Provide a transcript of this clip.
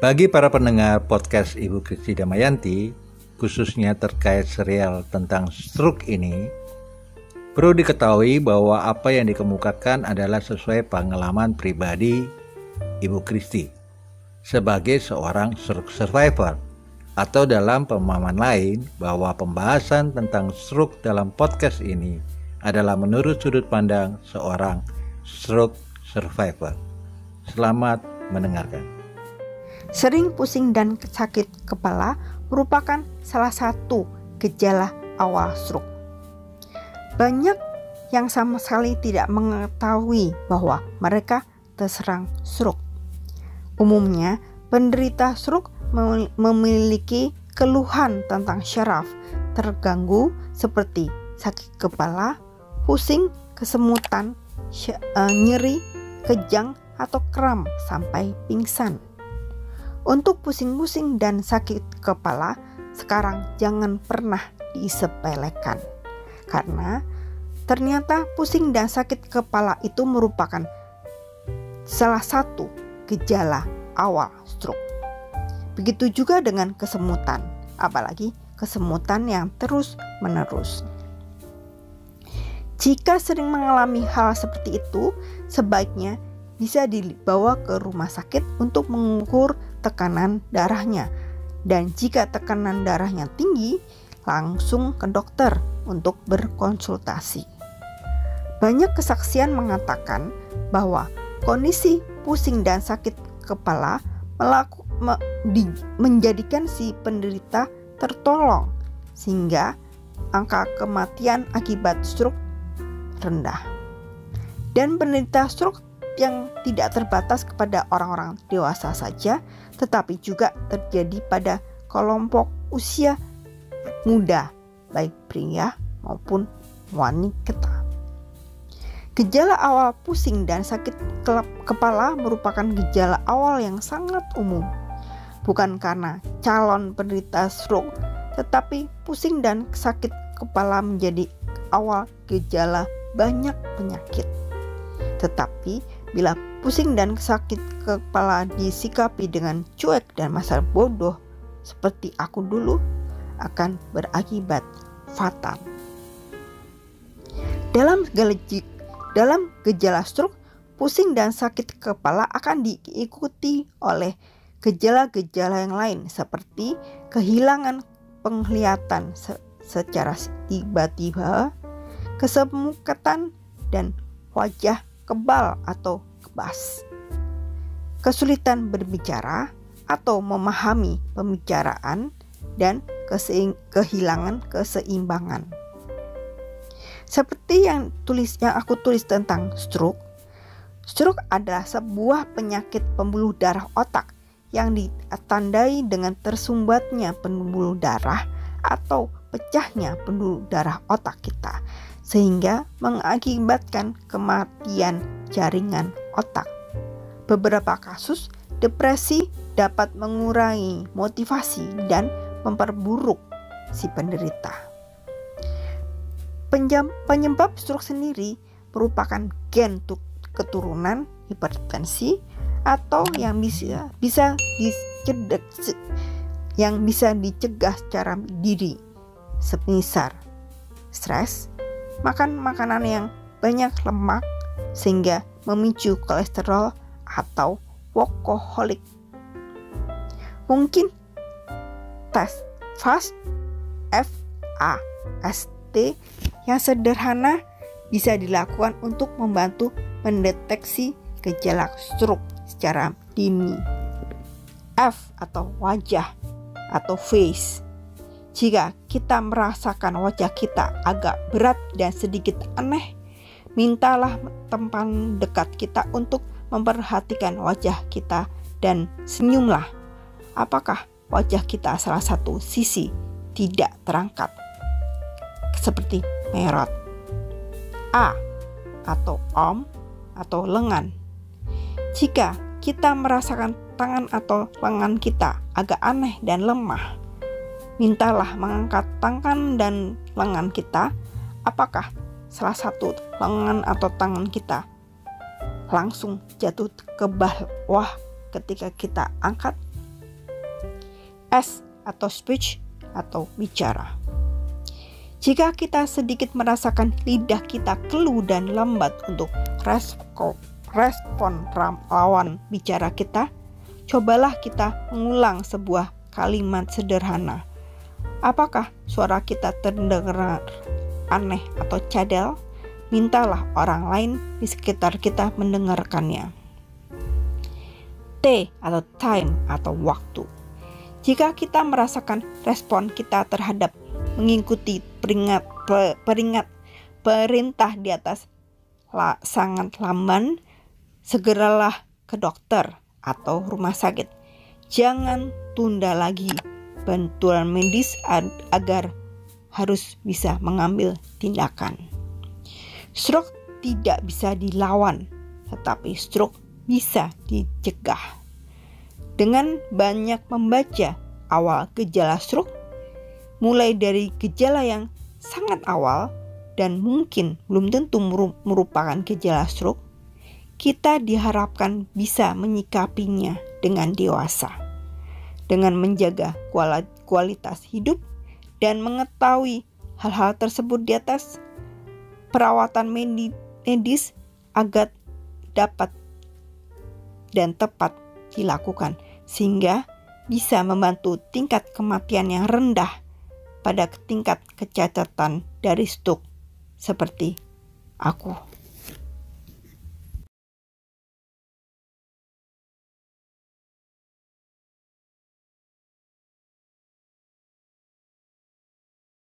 Bagi para pendengar podcast Ibu Kristi Damayanti, khususnya terkait serial tentang stroke ini, perlu diketahui bahwa apa yang dikemukakan adalah sesuai pengalaman pribadi Ibu Kristi sebagai seorang stroke survivor, atau dalam pemahaman lain bahwa pembahasan tentang stroke dalam podcast ini adalah menurut sudut pandang seorang stroke survivor. Selamat mendengarkan. Sering pusing dan sakit kepala merupakan salah satu gejala awal stroke. Banyak yang sama sekali tidak mengetahui bahwa mereka terserang stroke. Umumnya, penderita stroke memiliki keluhan tentang syaraf terganggu seperti sakit kepala, pusing, kesemutan, nyeri, kejang, atau kram sampai pingsan. Untuk pusing-pusing dan sakit kepala, sekarang jangan pernah disepelekan. Karena ternyata pusing dan sakit kepala itu merupakan salah satu gejala awal stroke. Begitu juga dengan kesemutan, apalagi kesemutan yang terus-menerus. Jika sering mengalami hal seperti itu, sebaiknya bisa dibawa ke rumah sakit untuk mengukur tekanan darahnya. Dan jika tekanan darahnya tinggi, langsung ke dokter untuk berkonsultasi. Banyak kesaksian mengatakan bahwa kondisi pusing dan sakit kepala menjadikan si penderita tertolong, sehingga angka kematian akibat stroke rendah. Dan penderita stroke yang tidak terbatas kepada orang-orang dewasa saja, tetapi juga terjadi pada kelompok usia muda, baik pria maupun wanita. Gejala awal pusing dan sakit kepala merupakan gejala awal yang sangat umum. Bukan karena calon penderita stroke, tetapi pusing dan sakit kepala menjadi awal gejala banyak penyakit. Tetapi bila pusing dan sakit kepala disikapi dengan cuek dan masa bodoh seperti aku dulu, akan berakibat fatal. Dalam gejala stroke, pusing dan sakit kepala akan diikuti oleh gejala-gejala yang lain seperti kehilangan penglihatan secara tiba-tiba, kesemukatan, dan wajah kebal atau kebas, kesulitan berbicara atau memahami pembicaraan, dan kehilangan keseimbangan. Seperti yang aku tulis tentang stroke adalah sebuah penyakit pembuluh darah otak yang ditandai dengan tersumbatnya pembuluh darah atau pecahnya pembuluh darah otak kita, sehingga mengakibatkan kematian jaringan otak. Beberapa kasus depresi dapat mengurangi motivasi dan memperburuk si penderita. Penyebab stroke sendiri merupakan gen keturunan hipertensi atau yang bisa dicegah secara diri, semisal stres, makan makanan yang banyak lemak sehingga memicu kolesterol, atau workaholic. Mungkin tes FAST yang sederhana bisa dilakukan untuk membantu mendeteksi gejala stroke secara dini. F atau wajah atau face. Jika kita merasakan wajah kita agak berat dan sedikit aneh, mintalah teman dekat kita untuk memperhatikan wajah kita dan senyumlah. Apakah wajah kita salah satu sisi tidak terangkat, seperti merot? A atau om atau lengan. Jika kita merasakan tangan atau lengan kita agak aneh dan lemah, mintalah mengangkat tangan dan lengan kita. Apakah salah satu lengan atau tangan kita langsung jatuh ke bawah ketika kita angkat? S atau speech atau bicara. Jika kita sedikit merasakan lidah kita keluh dan lambat untuk respon lawan bicara kita, cobalah kita mengulang sebuah kalimat sederhana. Apakah suara kita terdengar aneh atau cadel? Mintalah orang lain di sekitar kita mendengarkannya. T atau time atau waktu. Jika kita merasakan respon kita terhadap mengikuti perintah di atas sangat lamban, segeralah ke dokter atau rumah sakit. Jangan tunda lagi bantuan medis agar harus bisa mengambil tindakan. Stroke tidak bisa dilawan, tetapi stroke bisa dicegah. Dengan banyak membaca awal gejala stroke, mulai dari gejala yang sangat awal dan mungkin belum tentu merupakan gejala stroke, kita diharapkan bisa menyikapinya dengan dewasa, dengan menjaga kualitas hidup dan mengetahui hal-hal tersebut di atas. Perawatan medis agar dapat dan tepat dilakukan sehingga bisa membantu tingkat kematian yang rendah pada tingkat kecacatan dari stroke seperti aku.